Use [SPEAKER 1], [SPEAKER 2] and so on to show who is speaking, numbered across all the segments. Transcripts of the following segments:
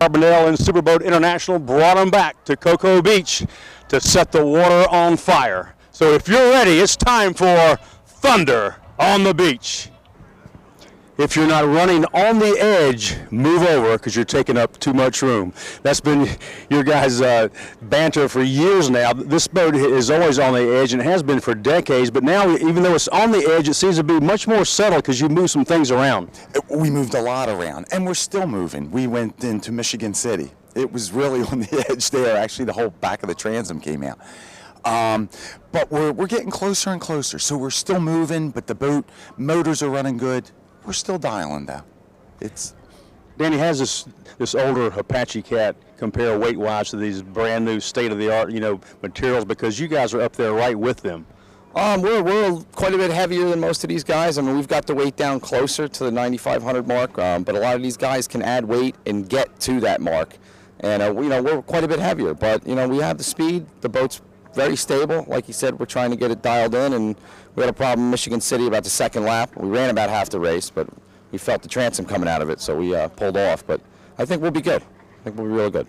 [SPEAKER 1] Carbonell and Superboat International brought them back to Cocoa Beach to set the water on fire. So if you're ready, it's time for Thunder on the Beach. If you're not running on the edge, move over because you're taking up too much room. That's been your guys' banter for years now. This boat is always on the edge and has been for decades, but now even though it's on the edge, it seems to be much more settled because you move some things around.
[SPEAKER 2] We moved a lot around, and we're still moving. We went into Michigan City. It was really on the edge there. Actually, the whole back of the transom came out. But we're getting closer and closer, so we're still moving, but the boat motors are running good. We're still dialing though.
[SPEAKER 1] Danny, has this older Apache Cat compare weight-wise to these brand new state-of-the-art, materials, because you guys are up there right with them?
[SPEAKER 3] We're quite a bit heavier than most of these guys. I mean, we've got the weight down closer to the 9,500 mark, but a lot of these guys can add weight and get to that mark. And we're quite a bit heavier, but we have the speed. The boat's very stable. Like you said, we're trying to get it dialed in, and we had a problem in Michigan City about the second lap. We ran about half the race, but we felt the transom coming out of it, so we pulled off. But I think we'll be good. I think we'll be really good.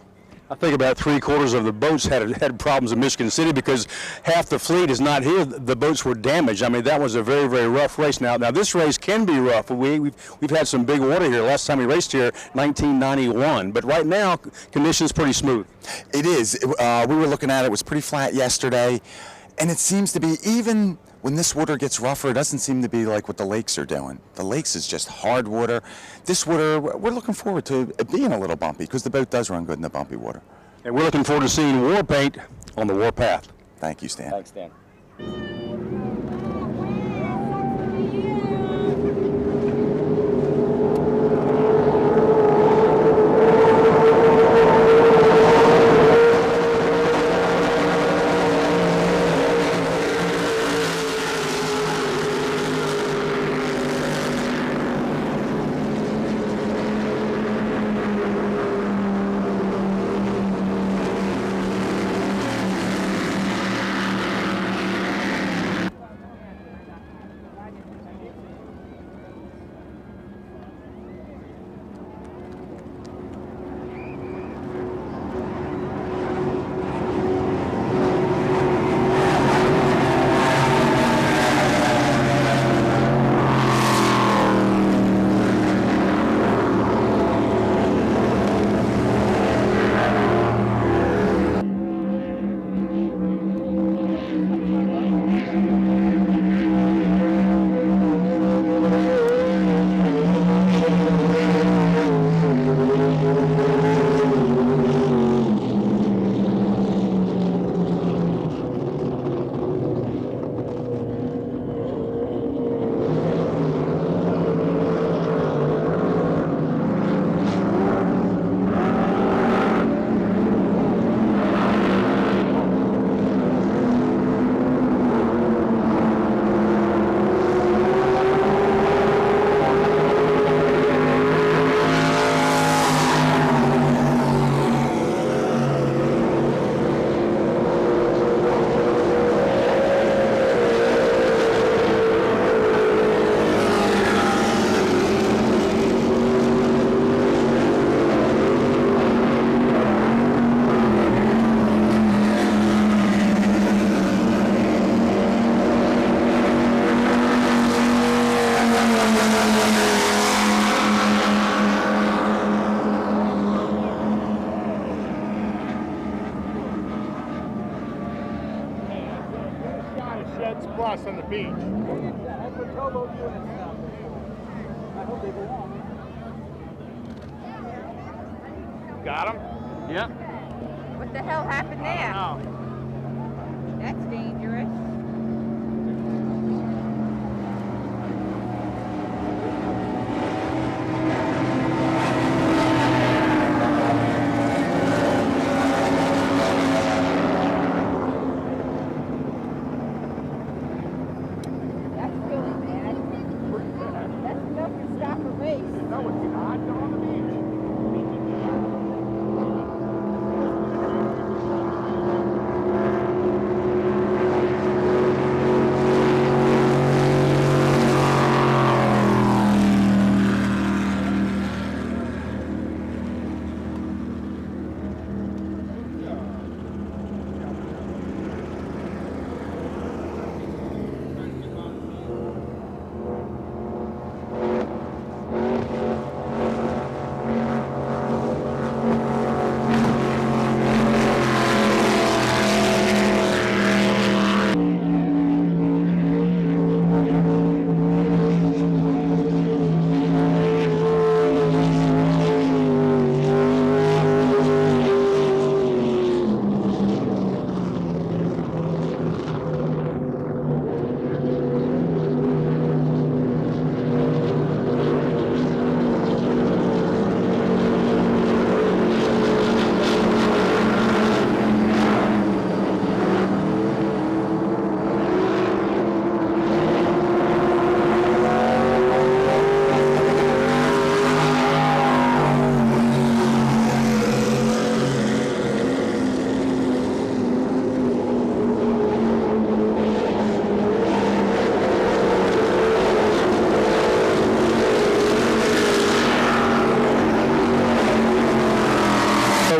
[SPEAKER 1] I think about 3/4 of the boats had problems in Michigan City because half the fleet is not here. The boats were damaged. I mean, that was a very, very rough race. Now this race can be rough. We've had some big water here. Last time we raced here, 1991. But right now, conditions pretty smooth.
[SPEAKER 2] It is. We were looking at it. It was pretty flat yesterday, and it seems to be, even when this water gets rougher, it doesn't seem to be like what the lakes are doing. The lakes is just hard water. This water, we're looking forward to it being a little bumpy because the boat does run good in the bumpy water.
[SPEAKER 1] And we're looking forward to seeing War Paint on the Warpath.
[SPEAKER 2] Thank you, Stan.
[SPEAKER 3] Thanks, Dan.
[SPEAKER 4] Plus on the beach.
[SPEAKER 5] That's what towboat units stuff. I hope they belong.
[SPEAKER 4] Got him?
[SPEAKER 1] Yeah.
[SPEAKER 6] What the hell happened there?
[SPEAKER 4] I don't know.
[SPEAKER 6] That's dangerous.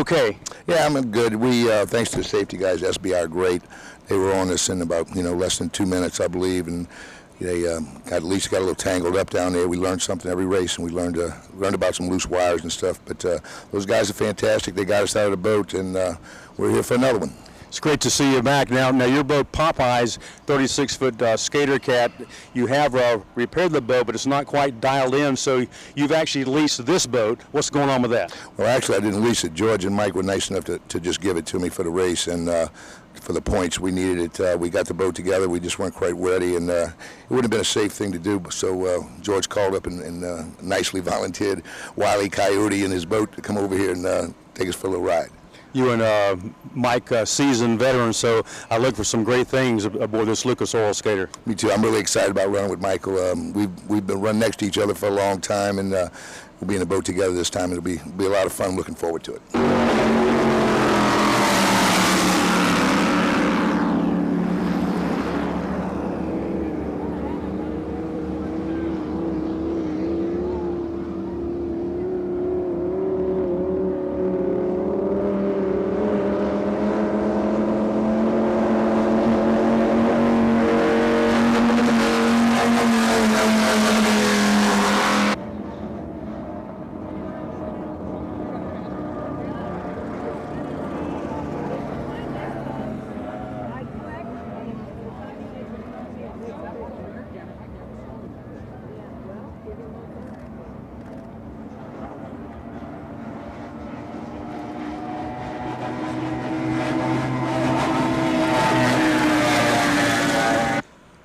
[SPEAKER 1] okay?
[SPEAKER 7] Yeah, I'm good. We, thanks to the safety guys, SBI are great. They were on us in about, less than 2 minutes, I believe, and they at least got a little tangled up down there. We learned something every race, and we learned about some loose wires and stuff. But those guys are fantastic. They got us out of the boat, and we're here for another one.
[SPEAKER 1] It's great to see you back. Now your boat, Popeye's 36-foot Skater Cat, you have repaired the boat, but it's not quite dialed in, so you've actually leased this boat. What's going on with that?
[SPEAKER 7] Well, actually, I didn't lease it. George and Mike were nice enough to just give it to me for the race, and for the points, we needed it. We got the boat together. We just weren't quite ready, and it wouldn't have been a safe thing to do. So George called up and nicely volunteered Wile E. Coyote and his boat to come over here and take us for a little ride.
[SPEAKER 1] You and Mike, seasoned veterans, so I look for some great things aboard this Lucas Oil Skater.
[SPEAKER 7] Me too. I'm really excited about running with Michael. We've been running next to each other for a long time, and we'll be in the boat together this time. It'll be a lot of fun. Looking forward to it.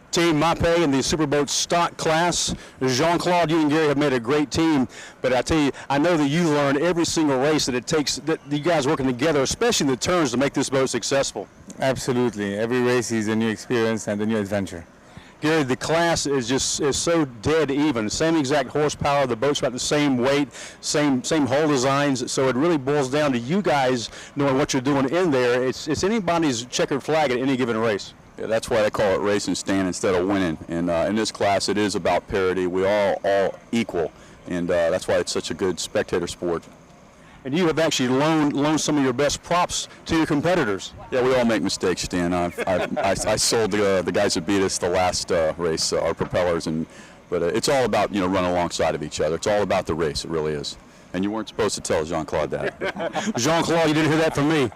[SPEAKER 1] Team Mape in the Superboat stock class. Jean-Claude, you and Gary have made a great team, but I tell you, I know that you learn every single race that it takes, that you guys working together, especially in the turns, to make this boat successful.
[SPEAKER 8] Absolutely. Every race is a new experience and a new adventure.
[SPEAKER 1] Gary, the class is so dead even. Same exact horsepower, the boat's about the same weight, same hull designs, so it really boils down to you guys knowing what you're doing in there. It's anybody's checkered flag at any given race.
[SPEAKER 9] Yeah, that's why they call it race and stand instead of winning. And in this class, it is about parity. We all equal, and that's why it's such a good spectator sport.
[SPEAKER 1] And you have actually loaned some of your best props to your competitors.
[SPEAKER 9] Yeah, we all make mistakes, Stan. I sold the guys that beat us the last race our propellers, but it's all about running alongside of each other. It's all about the race. It really is. And you weren't supposed to tell Jean-Claude that.
[SPEAKER 1] Jean-Claude, you didn't hear that from me.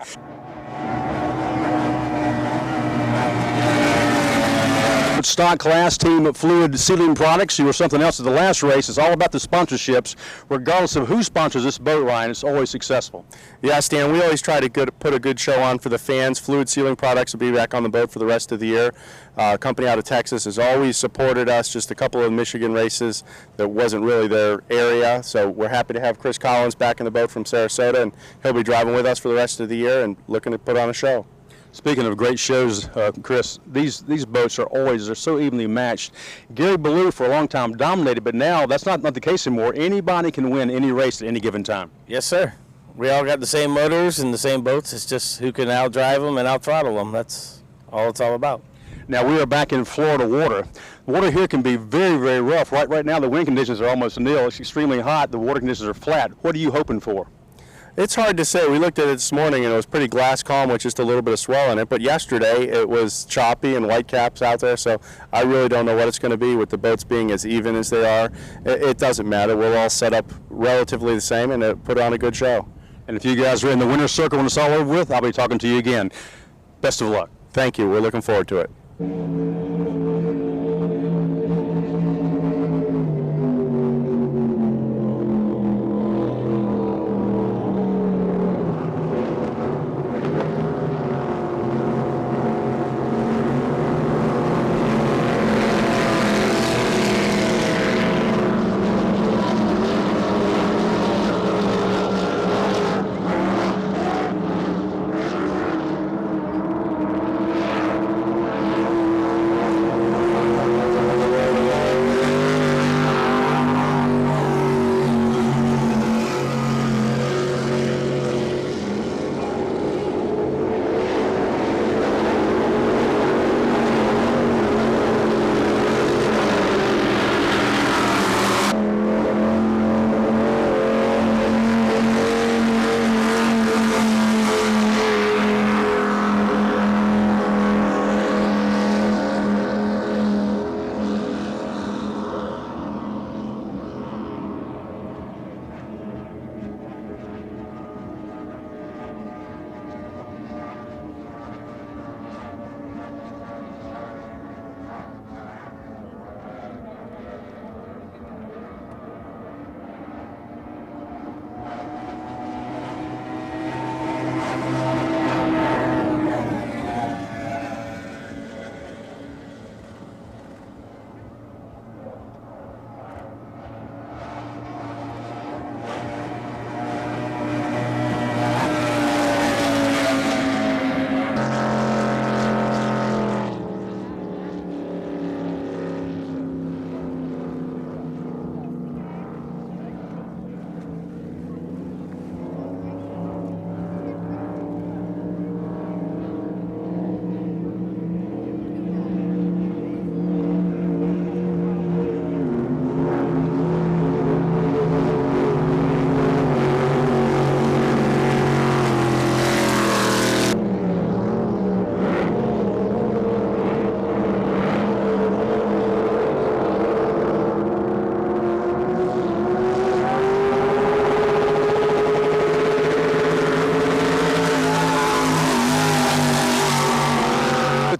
[SPEAKER 1] Stock class, Team Fluid Sealing Products. You were something else at the last race. It's all about the sponsorships. Regardless of who sponsors this boat, Ryan, it's always successful.
[SPEAKER 10] Yeah, Stan, we always try to put a good show on for the fans. Fluid Sealing Products will be back on the boat for the rest of the year. A company out of Texas has always supported us. Just a couple of Michigan races that wasn't really their area. So we're happy to have Chris Collins back in the boat from Sarasota, and he'll be driving with us for the rest of the year and looking to put on a show.
[SPEAKER 1] Speaking of great shows, Chris, these boats they're so evenly matched. Gary Ballou for a long time dominated, but now that's not the case anymore. Anybody can win any race at any given time.
[SPEAKER 11] Yes, sir. We all got the same motors and the same boats. It's just who can out-drive them and out-throttle them. That's all it's all about.
[SPEAKER 1] Now we are back in Florida water. The water here can be very, very rough. Right now the wind conditions are almost nil. It's extremely hot. The water conditions are flat. What are you hoping for?
[SPEAKER 10] It's hard to say. We looked at it this morning and it was pretty glass calm with just a little bit of swell in it, but yesterday it was choppy and white caps out there, so I really don't know what it's going to be with the boats being as even as they are. It doesn't matter. We'll all set up relatively the same and put on a good show.
[SPEAKER 1] And if you guys are in the winner's circle when it's all over with, I'll be talking to you again. Best of luck.
[SPEAKER 10] Thank you. We're looking forward to it.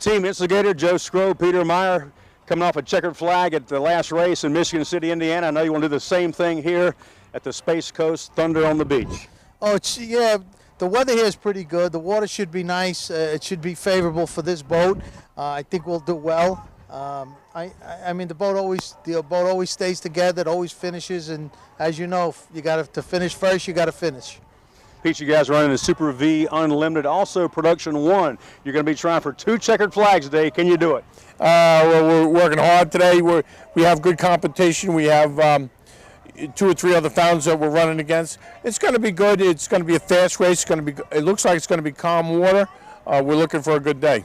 [SPEAKER 1] team instigator, Joe Scrow, Peter Meyer, coming off a checkered flag at the last race in Michigan City, Indiana. I know you want to do the same thing here at the Space Coast Thunder on the Beach.
[SPEAKER 5] Oh, yeah, the weather here is pretty good. The water should be nice. It should be favorable for this boat. I think we'll do well. I mean, the boat always stays together. It always finishes, and as you know, you got to finish first. You got to finish.
[SPEAKER 1] Pete, you guys running the Super V Unlimited, also Production 1. You're going to be trying for 2 checkered flags today. Can you do it?
[SPEAKER 12] Well, we're working hard today. We have good competition. We have 2 or 3 other fountains that we're running against. It's going to be good. It's going to be a fast race. It looks like it's going to be calm water. We're looking for a good day.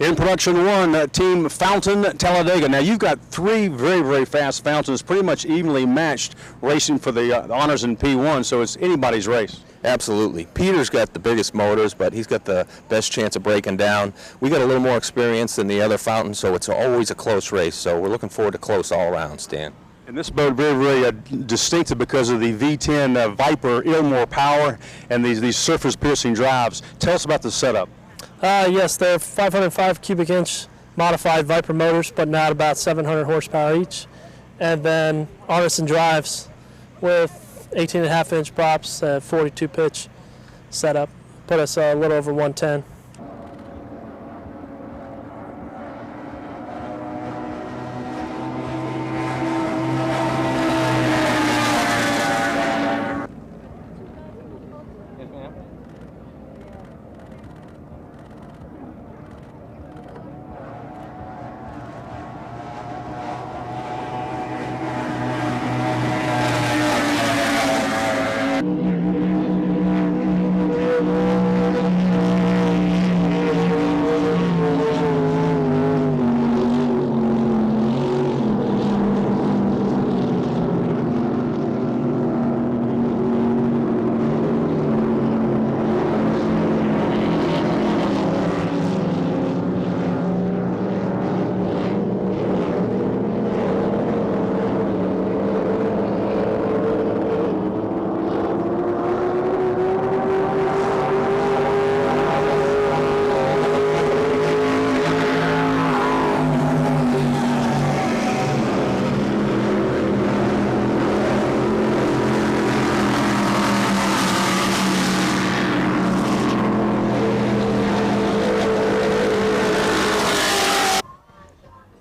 [SPEAKER 1] In Production 1, Team Fountain Talladega. Now, you've got 3 very, very fast fountains, pretty much evenly matched, racing for the honors in P1, so it's anybody's race.
[SPEAKER 3] Absolutely. Peter's got the biggest motors, but he's got the best chance of breaking down. We got a little more experience than the other fountains, so it's always a close race. So we're looking forward to close all around, Stan.
[SPEAKER 1] And this boat very, very distinctive because of the V10 Viper Ilmore power and these surface-piercing drives. Tell us about the setup.
[SPEAKER 13] Yes, they're 505 cubic inch modified Viper motors, putting out about 700 horsepower each. And then Artisan drives with 18.5 inch props, 42 pitch setup. Put us a little over 110.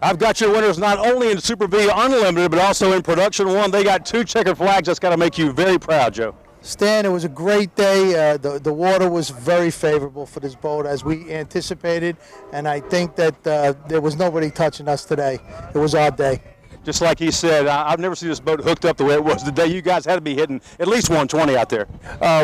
[SPEAKER 1] I've got your winners not only in Super V Unlimited, but also in Production 1. They got 2 checkered flags. That's got to make you very proud, Joe.
[SPEAKER 5] Stan, it was a great day. The water was very favorable for this boat as we anticipated, and I think that there was nobody touching us today. It was our day.
[SPEAKER 1] Just like he said, I've never seen this boat hooked up the way it was today. You guys had to be hitting at least 120 out there.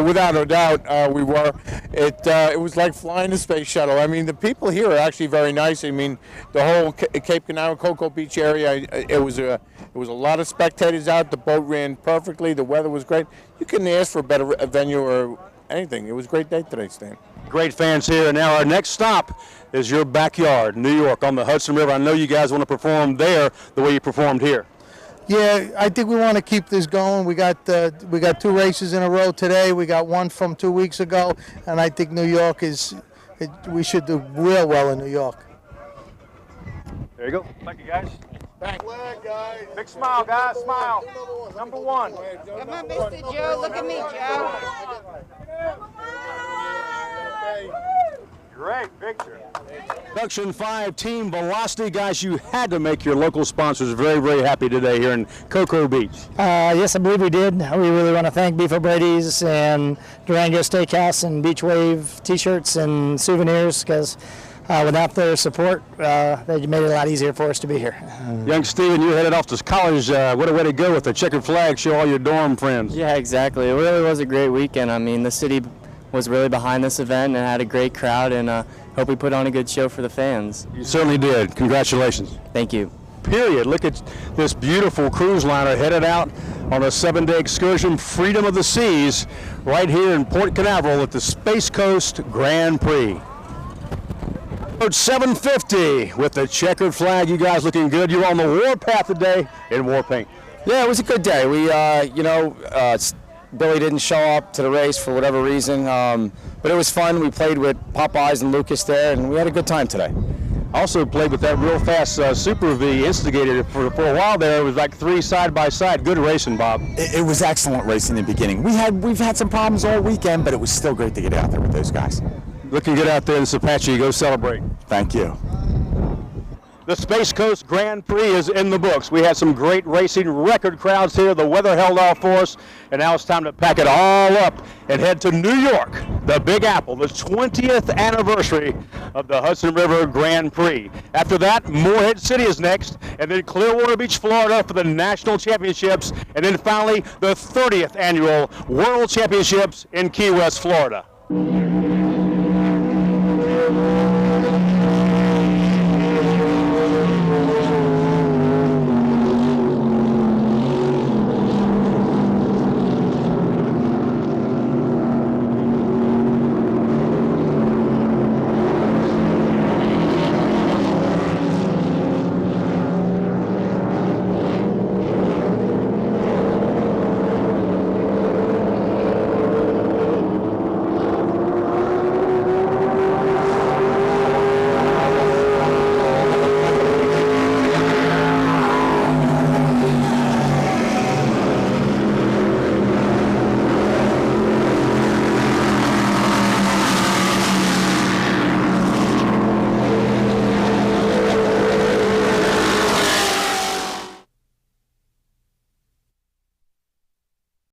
[SPEAKER 12] Without a doubt, we were. It was like flying a space shuttle. I mean, the people here are actually very nice. I mean, the whole Cape Canaveral, Cocoa Beach area, it was a lot of spectators out. The boat ran perfectly. The weather was great. You couldn't ask for a better venue or anything. It was a great day today, Stan.
[SPEAKER 1] Great fans here. And now our next stop is your backyard, New York, on the Hudson River. I know you guys want to perform there the way you performed here.
[SPEAKER 5] Yeah, I think we want to keep this going. We got 2 races in a row today. We got 1 from 2 weeks ago, and I think New York we should do real well in New York.
[SPEAKER 1] There you go. Thank you, guys.
[SPEAKER 12] Thanks. Guys.
[SPEAKER 1] Big smile, guys. Smile. Number 1.
[SPEAKER 6] Come on, Mr. Joe. Look at me, Joe.
[SPEAKER 1] Great picture. Production 5 Team Velocity. Guys, you had to make your local sponsors very, very happy today here in Cocoa Beach.
[SPEAKER 14] Yes, I believe we did. We really want to thank Beef O'Brady's and Durango Steakhouse and Beach Wave t-shirts and souvenirs, because without their support, they made it a lot easier for us to be here.
[SPEAKER 1] Young Steven, you headed off to college. What a way to go with the checkered flag, show all your dorm friends.
[SPEAKER 15] Yeah, exactly. It really was a great weekend. I mean, the city was really behind this event and had a great crowd, and hope we put on a good show for the fans.
[SPEAKER 1] You certainly did. Congratulations.
[SPEAKER 15] Thank you.
[SPEAKER 1] Period. Look at this beautiful cruise liner headed out on a 7-day excursion, Freedom of the Seas, right here in Port Canaveral at the Space Coast Grand Prix. 750 with the checkered flag. You guys looking good. You're on the warpath today in war paint.
[SPEAKER 3] Yeah, it was a good day. We, Billy didn't show up to the race for whatever reason, but it was fun. We played with Popeyes and Lucas there, and we had a good time today.
[SPEAKER 1] Also played with that real fast Super V Instigator for a while there. It was like 3 side by side. Good racing, Bob.
[SPEAKER 2] It was excellent racing in the beginning. We've had some problems all weekend, but it was still great to get out there with those guys.
[SPEAKER 1] Looking good out there in Apache. Go celebrate.
[SPEAKER 2] Thank you.
[SPEAKER 1] The Space Coast Grand Prix is in the books. We had some great racing, record crowds here. The weather held off for us, and now it's time to pack it all up and head to New York, the Big Apple, the 20th anniversary of the Hudson River Grand Prix. After that, Morehead City is next, and then Clearwater Beach, Florida for the National Championships, and then finally the 30th Annual World Championships in Key West, Florida.